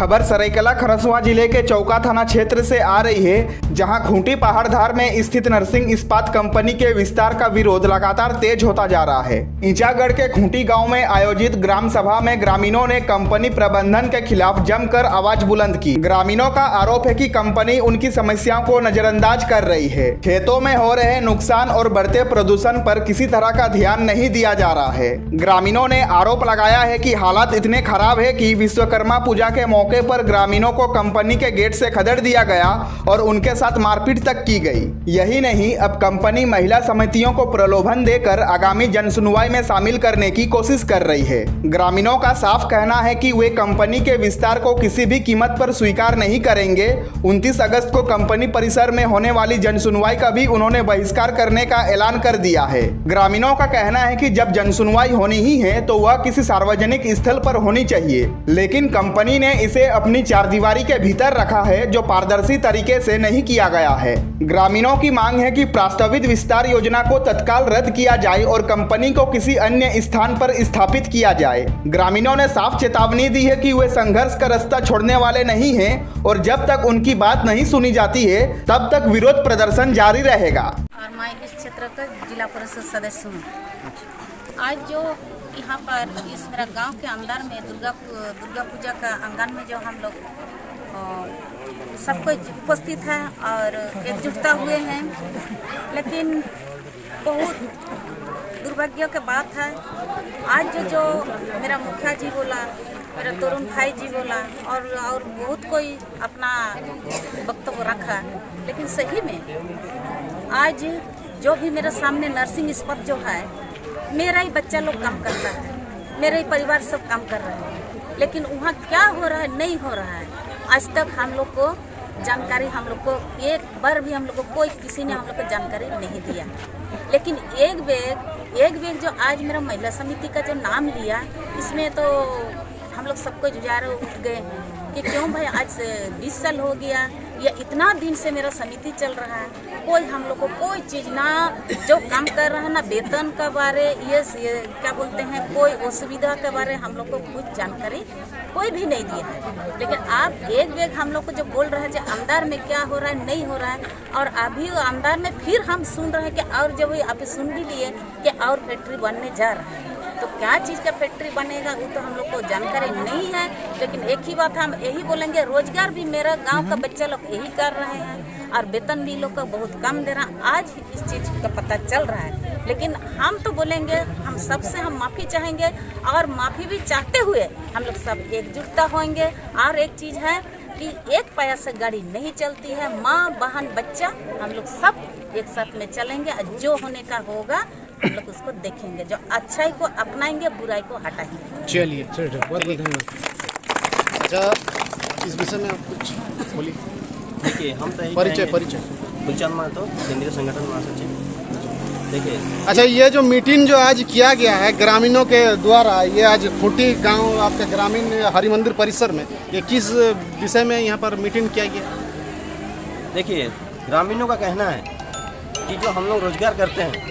खबर सरायकेला खरसुआ जिले के चौका थाना क्षेत्र से आ रही है, जहां खूंटी पहाड़धार में स्थित नरसिंह इस्पात कंपनी के विस्तार का विरोध लगातार तेज होता जा रहा है। ईंचागढ़ के खूंटी गांव में आयोजित ग्राम सभा में ग्रामीणों ने कंपनी प्रबंधन के खिलाफ जमकर आवाज बुलंद की। ग्रामीणों का आरोप है कि कंपनी उनकी समस्याओं को नजरअंदाज कर रही है। खेतों में हो रहे नुकसान और बढ़ते प्रदूषण पर किसी तरह का ध्यान नहीं दिया जा रहा है। ग्रामीणों ने आरोप लगाया है कि हालात इतने खराब है कि विश्वकर्मा पूजा के मौके पर ग्रामीणों को कंपनी के गेट से खदेड़ दिया गया और उनके साथ मारपीट तक की गई। यही नहीं, अब कंपनी महिला समितियों को प्रलोभन देकर आगामी जनसुनवाई में शामिल करने की कोशिश कर रही है। ग्रामीणों का साफ कहना है कि वे कंपनी के विस्तार को किसी भी कीमत पर स्वीकार नहीं करेंगे। 29 अगस्त को कंपनी परिसर में होने वाली जनसुनवाई का भी उन्होंने बहिष्कार करने का ऐलान कर दिया है। ग्रामीणों का कहना है कि जब जनसुनवाई होनी ही है तो वह किसी सार्वजनिक स्थल पर होनी चाहिए, लेकिन कंपनी ने इसे अपनी चारदीवारी के भीतर रखा है, जो पारदर्शी तरीके से नहीं किया गया है। ग्रामीणों की मांग है कि प्रस्तावित विस्तार योजना को तत्काल रद्द किया जाए और कंपनी को किसी अन्य स्थान पर स्थापित किया जाए। ग्रामीणों ने साफ चेतावनी दी है कि वे संघर्ष का रास्ता छोड़ने वाले नहीं हैं और जब तक उनकी बात नहीं सुनी जाती है तब तक विरोध प्रदर्शन जारी रहेगा। और मैं इस क्षेत्र का जिला परिषद सदस्य हूँ। आज जो यहाँ पर इस मेरा गांव के अंदर में दुर्गा पूजा का आंगन में जो हम लोग सब कोई उपस्थित है और एकजुटता हुए हैं, लेकिन बहुत दुर्भाग्य की बात है आज जो मेरा मुखिया जी बोला, मेरा तरुण भाई जी बोला और बहुत कोई अपना वक्तव्य रखा, लेकिन सही में आज जो भी मेरे सामने नर्सिंग इस्पात जो है, मेरा ही बच्चा लोग काम करता है, मेरा ही परिवार सब काम कर रहे हैं, लेकिन वहाँ क्या हो रहा है नहीं हो रहा है आज तक हम लोग को जानकारी, हम लोग को एक बार भी हम लोग को कोई किसी ने हम लोग को जानकारी नहीं दिया। लेकिन एक बैग जो आज मेरा महिला समिति का जो नाम लिया, इसमें तो हम लोग सबको जुझारे उठ गए हैं कि क्यों भाई आज 20 साल हो गया या इतना दिन से मेरा समिति चल रहा है, कोई हम लोग को कोई चीज़ ना जो काम कर रहा है ना वेतन के बारे ये क्या बोलते हैं कोई असुविधा के बारे हम लोग को कुछ जानकारी कोई भी नहीं दिया है। लेकिन आप एक बैग हम लोग को जो बोल रहे हैं जो अंदर में क्या हो रहा है नहीं हो रहा है, और अभी अंदर में फिर हम सुन रहे हैं कि और जब अभी सुन भी लिए कि और फैक्ट्री बनने जा रहा है, तो क्या चीज़ का फैक्ट्री बनेगा वो तो हम लोग को जानकारी नहीं है। लेकिन एक ही बात हम यही बोलेंगे, रोजगार भी मेरा गांव का बच्चा लोग यही कर रहे हैं और वेतन भी लोग का बहुत कम दे रहा। आज इस चीज़ का पता चल रहा है, लेकिन हम तो बोलेंगे, हम सबसे हम माफ़ी चाहेंगे और माफ़ी भी चाहते हुए हम लोग सब एकजुटता होंगे। और एक चीज़ है कि एक पैसा से गाड़ी नहीं चलती है, माँ बहन बच्चा हम लोग सब एक साथ में चलेंगे और जो होने का होगा हम लोग उसको देखेंगे, जो अच्छाई को अपनाएंगे बुराई को हटाएंगे। चलिए बहुत धन्यवाद। अच्छा, इस विषय में आप कुछ बोलिए। देखिए, हम तो परिचय गुलचंद महतो, केंद्रीय संगठन महासचिव। देखिए, अच्छा, ये जो मीटिंग जो आज किया गया है ग्रामीणों के द्वारा, ये आज खूंटी गांव आपके ग्रामीण हरि मंदिर परिसर में, ये किस विषय में यहाँ पर मीटिंग किया गया? देखिए, ग्रामीणों का कहना है कि जो हम लोग रोजगार करते हैं,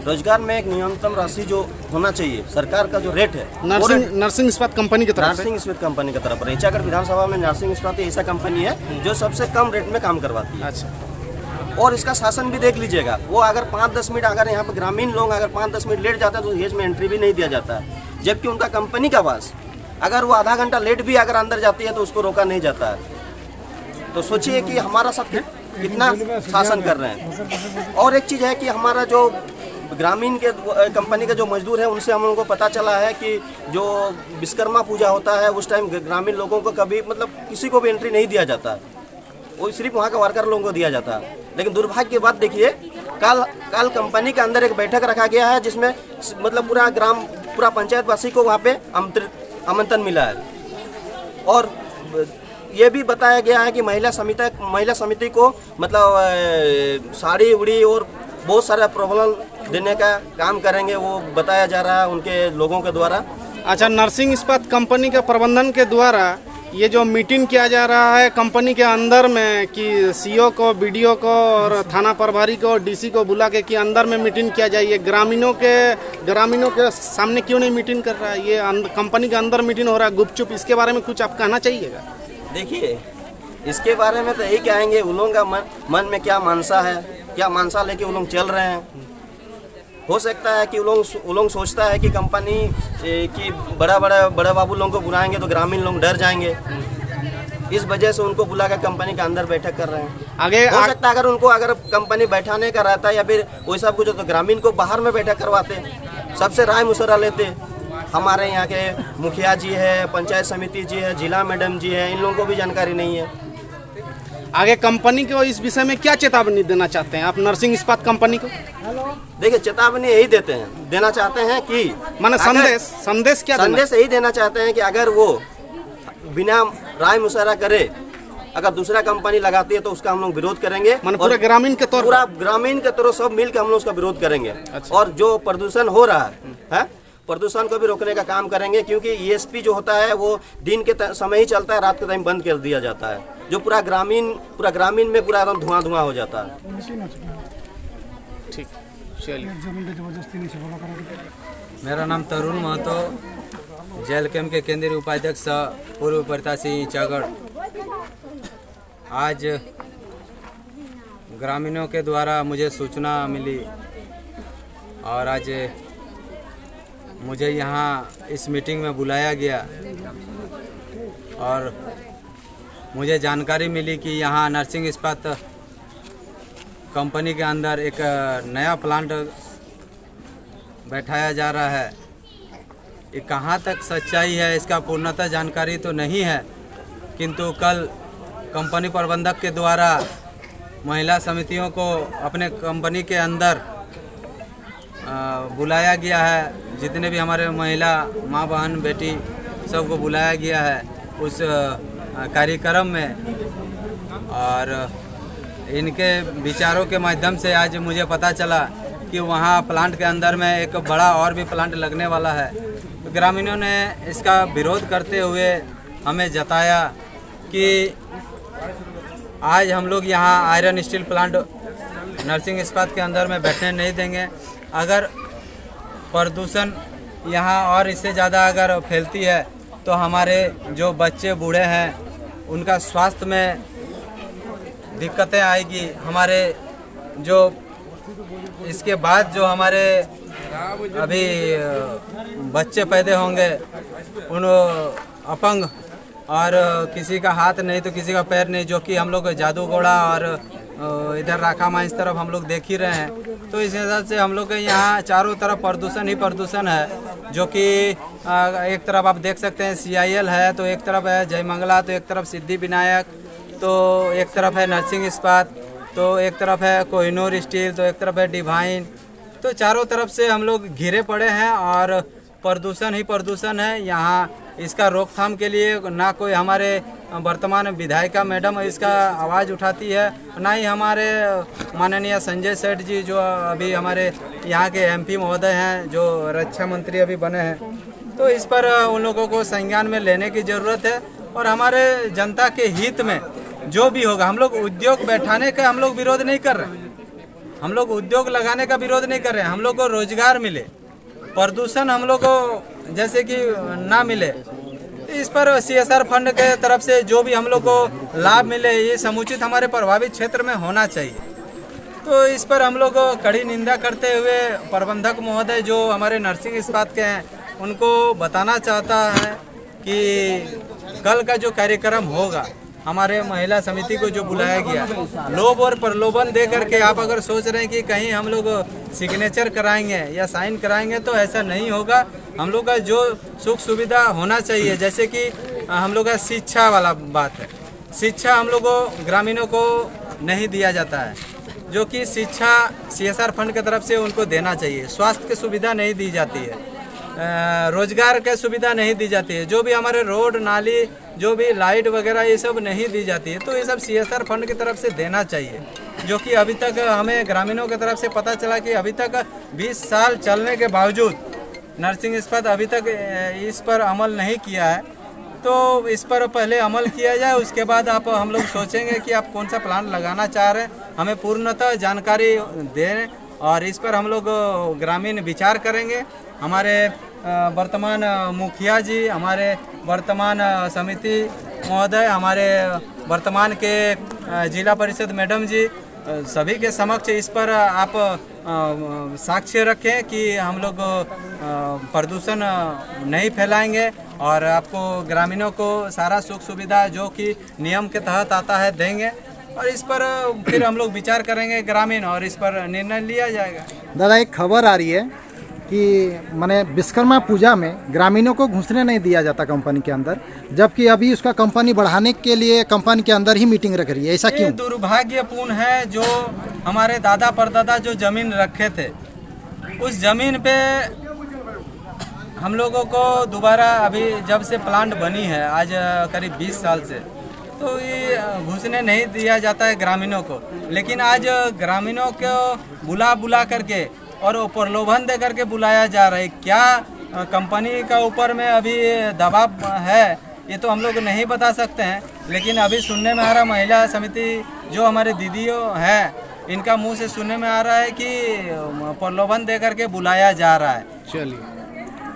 रोजगार में एक न्यूनतम राशि जो होना चाहिए, सरकार का जो रेट है नर्सिंग इस्पात कंपनी की तरफ नर्सिंग इस्पात कंपनी की तरफ ईंचागढ़ विधानसभा में नर्सिंग इस्पात ऐसा कंपनी है जो सबसे कम रेट में काम करवाती है। अच्छा, और इसका शासन भी देख लीजिएगा, वो अगर 5-10 मिनट अगर यहाँ पर ग्रामीण लोग अगर 5-10 मिनट लेट जाते हैं तो हेज में एंट्री भी नहीं दिया जाता है, जबकि उनका कंपनी का पास अगर वो आधा घंटा लेट भी अगर अंदर जाती है तो उसको रोका नहीं जाता है। तो सोचिए कि हमारा सब कितना शासन कर रहे हैं। और एक चीज़ है कि हमारा जो ग्रामीण के कंपनी के जो मजदूर हैं उनसे हम लोगों को पता चला है कि जो विश्वकर्मा पूजा होता है उस टाइम ग्रामीण लोगों को कभी मतलब किसी को भी एंट्री नहीं दिया जाता है, वो सिर्फ वहाँ के वर्कर लोगों को दिया जाता है। लेकिन दुर्भाग्य की बात देखिए, कल कंपनी के अंदर एक बैठक रखा गया है जिसमें मतलब पूरा पंचायतवासी को वहाँ पे आमंत्रण मिला है, और ये भी बताया गया है कि महिला समिति को मतलब साड़ी उड़ी और बहुत सारा प्रॉब्लम देने का काम करेंगे, वो बताया जा रहा है उनके लोगों के द्वारा। अच्छा, नर्सिंग इस्पात कंपनी के प्रबंधन के द्वारा ये जो मीटिंग किया जा रहा है कंपनी के अंदर में कि सीओ को, बीडीओ को और थाना प्रभारी को, डीसी को बुला के कि अंदर में मीटिंग किया जाए, ये ग्रामीणों के सामने क्यों नहीं मीटिंग कर रहा है? ये कंपनी के अंदर मीटिंग हो रहा है गुपचुप, इसके बारे में कुछ आप कहना चाहिएगा? देखिए, इसके बारे में तो यही कहेंगे, उन लोगों का मन में क्या मानसा है, क्या मानसा लेके वो लोग चल रहे हैं। हो सकता है कि वो लोग सोचता है कि कंपनी की बड़े बाबू लोगों को बुलाएंगे तो ग्रामीण लोग डर जाएंगे, इस वजह से उनको बुलाकर कंपनी के अंदर बैठक कर रहे हैं। आगे हो सकता है अगर कंपनी बैठाने का रहता या फिर वैसा कुछ तो ग्रामीण को बाहर में बैठक करवाते, सबसे राय मुशवरा लेते। हमारे यहाँ के मुखिया जी है, पंचायत समिति जी है, जिला मैडम जी है, इन लोगों को भी जानकारी नहीं है। आगे कंपनी को इस विषय में क्या चेतावनी देना चाहते हैं आप नरसिंह इस्पात कंपनी को? देखिए, चेतावनी यही देना चाहते हैं कि माने संदेश क्या संदेश यही देना चाहते हैं कि अगर वो बिना राय मुशवरा करे अगर दूसरा कंपनी लगाती है तो उसका हम लोग विरोध करेंगे। पूरा ग्रामीण के तौर पूरा ग्रामीण के तौर सब मिलकर हम लोग उसका विरोध करेंगे। और जो प्रदूषण हो रहा है प्रदूषण को भी रोकने का काम करेंगे, क्योंकि ईएसपी जो होता है वो दिन के समय ही चलता है, रात के टाइम बंद कर दिया जाता है, जो पूरा ग्रामीण में पूरा एकदम धुआं हो जाता है। ठीक, चलिए। मेरा नाम तरुण महतो, जेल कैंप के केंद्रीय उपाध्यक्ष पूर्व प्रत्याशी ईचागढ़। आज ग्रामीणों के द्वारा मुझे सूचना मिली और आज मुझे यहाँ इस मीटिंग में बुलाया गया और मुझे जानकारी मिली कि यहाँ नरसिंह इस्पात कंपनी के अंदर एक नया प्लांट बैठाया जा रहा है। ये कहाँ तक सच्चाई है इसका पूर्णतः जानकारी तो नहीं है, किंतु कल कंपनी प्रबंधक के द्वारा महिला समितियों को अपने कंपनी के अंदर बुलाया गया है। जितने भी हमारे महिला माँ बहन बेटी सबको बुलाया गया है उस कार्यक्रम में, और इनके विचारों के माध्यम से आज मुझे पता चला कि वहाँ प्लांट के अंदर में एक बड़ा और भी प्लांट लगने वाला है। तो ग्रामीणों ने इसका विरोध करते हुए हमें जताया कि आज हम लोग यहाँ आयरन स्टील प्लांट नरसिंह इस्पात के अंदर में बैठने नहीं देंगे। अगर प्रदूषण यहाँ और इससे ज़्यादा अगर फैलती है तो हमारे जो बच्चे बूढ़े हैं उनका स्वास्थ्य में दिक्कतें आएगी। हमारे जो इसके बाद जो हमारे अभी बच्चे पैदा होंगे उन अपंग और किसी का हाथ नहीं तो किसी का पैर नहीं, जो कि हम लोग जादूगोड़ा और इधर राखामा इस तरफ हम लोग देख ही रहे हैं। तो इस हिसाब से हम लोग के यहाँ चारों तरफ प्रदूषण ही प्रदूषण है, जो कि एक तरफ आप देख सकते हैं CIL है, तो एक तरफ है जयमंगला, तो एक तरफ सिद्धि विनायक, तो एक तरफ है नरसिंह इस्पात, तो एक तरफ है कोहिनूर स्टील, तो एक तरफ है डिवाइन। तो चारों तरफ से हम लोग घिरे पड़े हैं और प्रदूषण ही प्रदूषण है। यहाँ इसका रोकथाम के लिए ना कोई हमारे वर्तमान विधायिका मैडम इसका आवाज़ उठाती है, ना ही हमारे माननीय संजय सेठ जी जो अभी हमारे यहाँ के MP महोदय हैं, जो रक्षा मंत्री अभी बने हैं। तो इस पर उन लोगों को संज्ञान में लेने की ज़रूरत है और हमारे जनता के हित में जो भी होगा। हम लोग उद्योग बैठाने का हम लोग विरोध नहीं कर रहे, हम लोग उद्योग लगाने का विरोध नहीं कर रहे हैं। हम लोग को रोजगार मिले, प्रदूषण हम लोग को जैसे कि ना मिले, इस पर CSR फंड के तरफ से जो भी हम लोग को लाभ मिले ये समुचित हमारे प्रभावित क्षेत्र में होना चाहिए। तो इस पर हम लोग कड़ी निंदा करते हुए प्रबंधक महोदय जो हमारे नरसिंह इस्पात के हैं उनको बताना चाहता है कि कल का जो कार्यक्रम होगा हमारे महिला समिति को जो बुलाया गया, लोभ और प्रलोभन दे करके आप अगर सोच रहे हैं कि कहीं हम लोग सिग्नेचर कराएंगे या साइन कराएंगे तो ऐसा नहीं होगा। हम लोग का जो सुख सुविधा होना चाहिए, जैसे कि हम लोग का शिक्षा वाला बात है, शिक्षा हम लोग को ग्रामीणों को नहीं दिया जाता है, जो कि शिक्षा CSR फंड की तरफ से उनको देना चाहिए। स्वास्थ्य की सुविधा नहीं दी जाती है, रोजगार के सुविधा नहीं दी जाती है, जो भी हमारे रोड नाली जो भी लाइट वगैरह ये सब नहीं दी जाती है। तो ये सब CSR फंड की तरफ से देना चाहिए, जो कि अभी तक हमें ग्रामीणों की तरफ से पता चला कि अभी तक 20 साल चलने के बावजूद नरसिंह इस्पात अभी तक इस पर अमल नहीं किया है। तो इस पर पहले अमल किया जाए, उसके बाद आप हम लोग सोचेंगे कि आप कौन सा प्लान लगाना चाह रहे हैं। हमें पूर्णतः जानकारी दें और इस पर हम लोग ग्रामीण विचार करेंगे। हमारे वर्तमान मुखिया जी, हमारे वर्तमान समिति महोदय, हमारे वर्तमान के जिला परिषद मैडम जी, सभी के समक्ष इस पर आप साक्ष्य रखें कि हम लोग प्रदूषण नहीं फैलाएंगे और आपको ग्रामीणों को सारा सुख सुविधा जो कि नियम के तहत आता है देंगे, और इस पर फिर हम लोग विचार करेंगे ग्रामीण और इस पर निर्णय लिया जाएगा। दादा, एक खबर आ रही है कि माने विश्वकर्मा पूजा में ग्रामीणों को घुसने नहीं दिया जाता कंपनी के अंदर, जबकि अभी उसका कंपनी बढ़ाने के लिए कंपनी के अंदर ही मीटिंग रख रही है, ऐसा क्यों? दुर्भाग्यपूर्ण है। जो हमारे दादा परदादा जो जमीन रखे थे, उस जमीन पे हम लोगों को दोबारा अभी जब से प्लांट बनी है आज करीब 20 साल से, तो ये घुसने नहीं दिया जाता है ग्रामीणों को। लेकिन आज ग्रामीणों को बुला करके और प्रलोभन दे करके बुलाया जा रहा है। क्या कंपनी का ऊपर में अभी दबाव है ये तो हम लोग नहीं बता सकते हैं, लेकिन अभी सुनने में आ रहा, महिला समिति जो हमारे दीदियों है इनका मुंह से सुनने में आ रहा है कि प्रलोभन दे करके बुलाया जा रहा है। चलिए,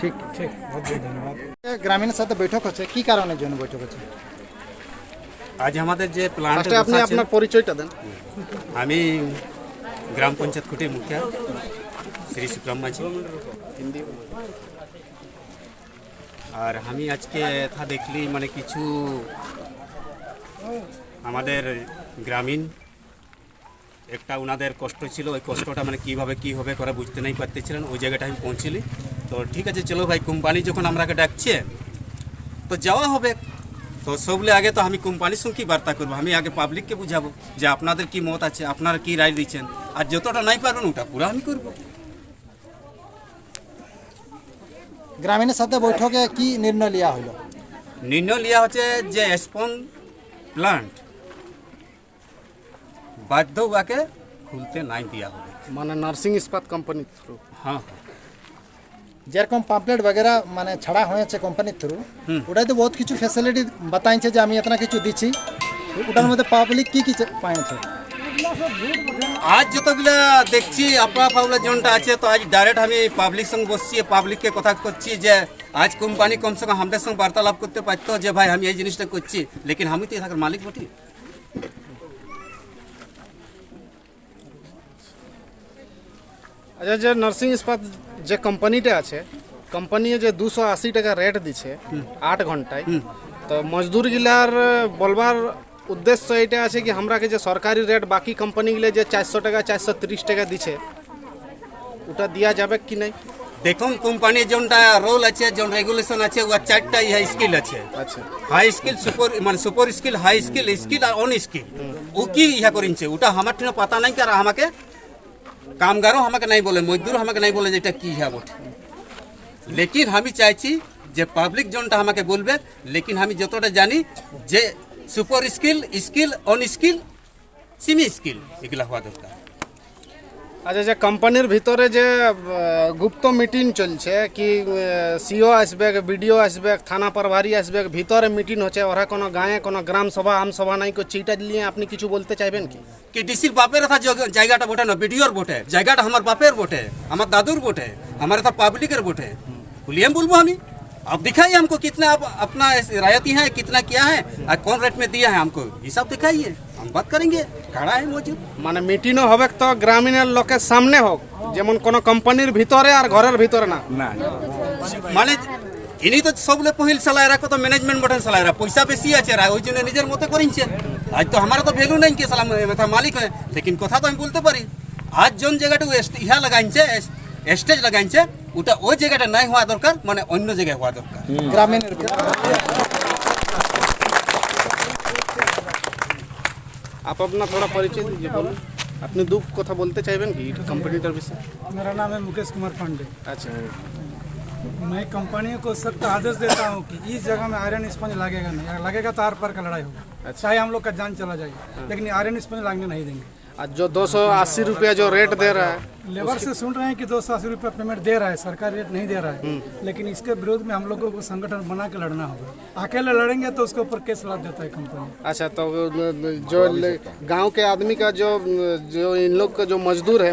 ठीक ठीक, बहुत बहुत धन्यवाद। ग्रामीण साथ बैठक হচ্ছে কি কারণে জন্য बैठक হচ্ছে? আজ আমাদের যে প্ল্যান্ট আপনি আপনার পরিচয়টা দেন। আমি গ্রাম পঞ্চায়েত খুঁটির মুখিয়া শ্রী সুব্রম মাঝি। আর আমি আজকে থা দেখলি মানে কিছু আমাদের গ্রামীণ একটা ওনাদের কষ্ট ছিল, ওই কষ্টটা মানে কীভাবে কী হবে করে বুঝতে নাই পারতেছিলেন, ওই জায়গাটা আমি পৌঁছলি। তো ঠিক আছে, চলো ভাই, কোম্পানি যখন আমরাকে ডাকছে তো যাওয়া হবে। তো সবলে আগে তো আমি কোম্পানির সঙ্গে কী বার্তা করবো, আমি আগে পাবলিককে বুঝাবো যে আপনাদের কি মত আছে, আপনারা কি রায় দিচ্ছেন, আর যতটা নাই পারবেন ওটা পুরো আমি করবো। গ্রামীণের সাথে বৈঠকে কি নির্ণয় নেওয়া হলো? নির্ণয় লিয়া হচ্ছে যে স্পন প্লান্ট বাধ্য ওয়াকে খুলতে নাই দেওয়া হবে, মানে নার্সিং ইস্পাত কোম্পানি থ্রু। হ্যাঁ, যেরকম পাম্পলেট বগেরা মানে ছাড়া হয়েছে কোম্পানির থ্রু, ওটাই তো বহুত কিছু ফ্যাসিলিটি বাতাইছে যে আমি এতনা কিছু দিচ্ছি, ওটার মধ্যে পাবলিক কি কি পাইছে? আজ যতগুলা দেখছি আপনার পাবলা জনটা আছে, তো আজ ডাইরেক্ট আমি পাবলিক সঙ্গে বসছি, পাবলিককে কথা করছি যে আজ কোম্পানি কমসে কম আমাদের সঙ্গে বার্তালাপ করতে পারতো যে ভাই আমি এই জিনিসটা করছি, লেকিন আমি তো এখানকার মালিক বটি। আচ্ছা, যে নার্সিং ইস্পাত যে কোম্পানিটা আছে, কোম্পানি যে 280 টাকা রেট দিছে 8 ঘন্টায়, তো মজদুর গিলার বলবার উদ্দেশ্য এটা আছে কি আমরাকে যে সরকারি রেট বাকি কোম্পানিগুলো যে 400 টাকা 430 টাকা দিছে ওটা দেওয়া যাবে কি নাই? দেখুন, কোম্পানির যেটা রোল আছে, যে রেগুলেশন আছে, ও 4টা ইহা স্কিল আছে। আচ্ছা, হাই স্কিল, সুপার মানে super skill, high skill, skill আর অন স্কিল। ও কি ইহা করিনছে ওটা আমার ঠিক পাতা নাই, আর আমাকে কামগারও আমাকে নাই বলে, মজদুরও আমাকে নাই বলে যে এটা কি ইহা বটে। লেকিন আমি চাইছি যে পাবলিক জনটা আমাকে বলবে, লেকিন আমি যতটা জানি যে super skill, skill, on skill, semi skill এগুলা হওয়া দরকার। আচ্ছা, যে কোম্পানির ভিতরে যে গুপ্ত মিটিং চলছে কি সিও আসবে, বিডিও আসবে, থানা প্রভারী আসবে, ভিতরে মিটিং হচ্ছে, ওরা কোনো গায়ে কোনো গ্রাম সভা আম সভা নাই করছে, এটা নিয়ে আপনি কিছু বলতে চাইবেন কি? कि डिसिर बापेर था জায়গাটা बोटे ना बीडीओर बोटे, জায়গাটা हमार बापेर बोटे, हमार दादूर बोटे, हमारे था पब्लिकर बोटे। खुलिए हम बोलबो हमी, अब दिखाइए हमको कितना आप अपना रायती है, कितना किया है और कौन रेट में दिया है, हमको हिसाब दिखाइए, हम बात करेंगे। खड़ा है मौजूद, মানে মিটিংও হবে তো গ্রামীণের লোকের সামনে হোক, যেমন কোনো কোম্পানির ভিতরে আর ঘরের ভিতরে না। মানে ইনি তো সবলে পহিল চালায় রাখো, তো ম্যানেজমেন্ট বটন চালায় রাখো, পয়সা বেশি আছে, ওই জন্য নিজের মতো করিনছে। আজ তো हमारा तो ভ্যালু নাই, কে সালাম মালিক হয়, লেকিন কথা তো আমি বলতে পারি। আজ জন জায়গাটা ইহা লাগাইছে, স্টেজ লাগাইছে, ওটা ওই জায়গাটা নাই হওয়া দরকার, মানে অন্য জায়গায় হওয়া দরকার। গ্রামীণের आप अपना थोड़ा परिचय दीजिए, बोलूँ अपने दुख कथा बोलते चाहिए कि कंपनीটার विषय। मेरा नाम है मुकेश कुमार पांडे। अच्छा, मैं कंपनी को सख्त आदेश देता हूँ कि इस जगह में आयरन स्पंज लगेगा नहीं, अगर लगेगा तो आर पार का लड़ाई होगा, चाहे हम लोग का जान चला जाए, लेकिन आयरन स्पंज लगने नहीं देंगे। और जो 280 रुपया जो रेट दे रहा है, लेबर से सुन रहे हैं कि 280 रुपये पेमेंट दे रहा है, सरकार रेट नहीं दे रहा है, लेकिन इसके विरोध में हम लोगों को संगठन बना के लड़ना होगा। अकेले लड़ेंगे तो उसके ऊपर केस लग जाता है कंपनी। अच्छा, तो जो गांव के आदमी का जो इन लोग का जो मजदूर है,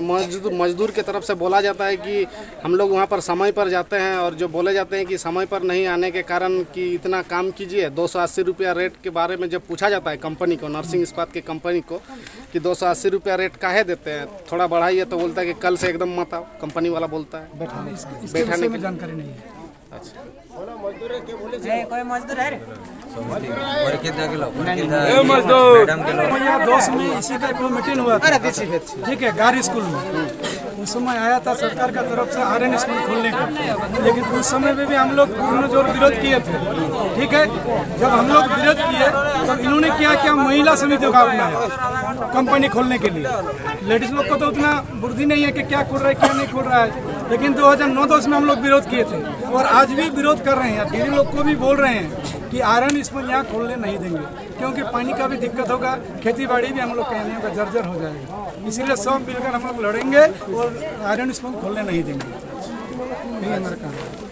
मजदूर की तरफ से बोला जाता है कि हम लोग वहां पर समय पर जाते हैं, और जो बोले जाते हैं कि समय पर नहीं आने के कारण कि इतना काम कीजिए। 280 रुपया रेट के बारे में जब पूछा जाता है कंपनी को, नरसिंह इस्पात की कंपनी को, कि 280 रुपया रेट काहे देते हैं, थोड़ा बढ़ाइए, तो बोलता है कि कल से एकदम मत आओ। कंपनी वाला बोलता है बैठाने की जानकारी नहीं है। अच्छा, कोई मजदूर है यहाँ दोस्त में इसी का एक मीटिंग हुआ था, ठीक है, गारी स्कूल में। उस समय आया था सरकार का तरफ से आर्यन स्कूल खोलने का, लेकिन उस समय में भी हम लोग जोर विरोध किए थे, ठीक है। जब हम लोग विरोध किए तब इन्होंने क्या महिला समितियों का अपनाया कंपनी खोलने के लिए। लेडीज लोग को तो उतना बुद्धि नहीं है कि क्या खोल रहा है क्या नहीं खोल रहा है, लेकिन 2009-10 में हम लोग विरोध किए थे और आज भी विरोध कर रहे हैं। दीदी लोग को भी बोल रहे हैं कि आयरन स्पून यहाँ खोलने नहीं देंगे, क्योंकि पानी का भी दिक्कत होगा, खेती बाड़ी भी हम लोग कहने होगा जर्जर हो जाएगा। इसीलिए सब मिलकर हम लोग लड़ेंगे और आयरन स्पून खोलने नहीं देंगे। यही हमारा काम है।